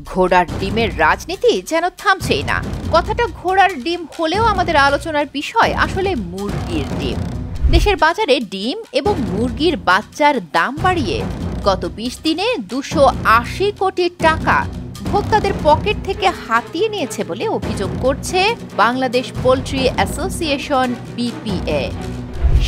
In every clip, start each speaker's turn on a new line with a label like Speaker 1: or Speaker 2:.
Speaker 1: ঘোড়ার ডিমের রাজনীতি যেন থামছেই না। কথাটা ঘোড়ার ডিম হলেও আমাদের আলোচনার বিষয় আসলে মুরগির ডিম। দেশের বাজারে ডিম এবং মুরগির বাচ্চার দাম বাড়িয়ে গত ২০ দিনে ২৮০ কোটি টাকা ভোক্তাদের পকেট থেকে হাতিয়ে নিয়েছে বলে অভিযোগ করছে বাংলাদেশ পোল্ট্রি অ্যাসোসিয়েশন বিপিএ।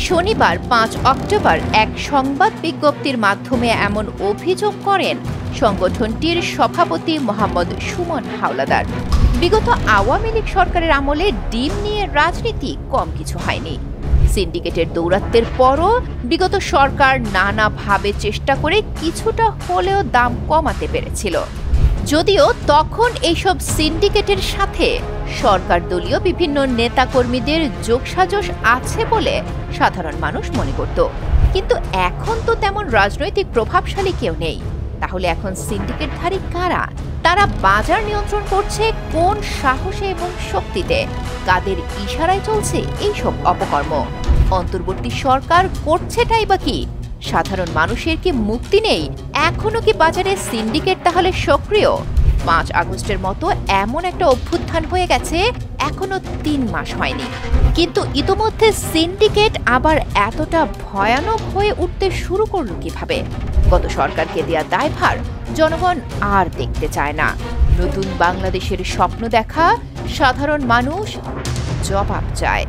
Speaker 1: শনিবার ৫ অক্টোবর এক সংবাদ বিজ্ঞপ্তির মাধ্যমে এমন অভিযোগ করেন সংগঠনটির সভাপতি মোহাম্মদ সুমন হাওলাদার। বিগত আওয়ামী লীগ সরকারের আমলে ডিম নিয়ে রাজনীতি কম কিছু হয়নি। সিন্ডিকেটের দৌরাত্ম্যের পরও বিগত সরকার নানাভাবে চেষ্টা করে কিছুটা হলেও দাম কমাতে পেরেছিল, যদিও তখন এইসব সিন্ডিকেটের সাথে সরকার দলীয় বিভিন্ন নেতাকর্মীদের যোগসাজশ আছে বলে সাধারণ মানুষ মনে করত। কিন্তু এখন তো তেমন রাজনৈতিক প্রভাবশালী কেউ নেই। তাহলে এখন সিন্ডিকেটধারী কারা? তারা বাজার নিয়ন্ত্রণ করছে কোন সাহসে এবং শক্তিতে? কাদের ইশারায় চলছে এইসব অপকর্ম? অন্তর্বর্তী সরকার করছেটাই বা কি? সাধারণ মানুষের কি মুক্তি নেই? এখনো কি বাজারে সিন্ডিকেট তাহলে সক্রিয়? ৫ আগস্টের মতো এমন একটা অভ্যুত্থান হয়ে গেছে, এখনো ৩ মাস হয়নি, কিন্তু ইতোমধ্যে সিন্ডিকেট আবার এতটা ভয়ানক হয়ে উঠতে শুরু করলো কিভাবে? গত সরকারকে দেয়া দায়ভার জনগণ আর দেখতে চায় না। নতুন বাংলাদেশের স্বপ্ন দেখা সাধারণ মানুষ জবাব চায়।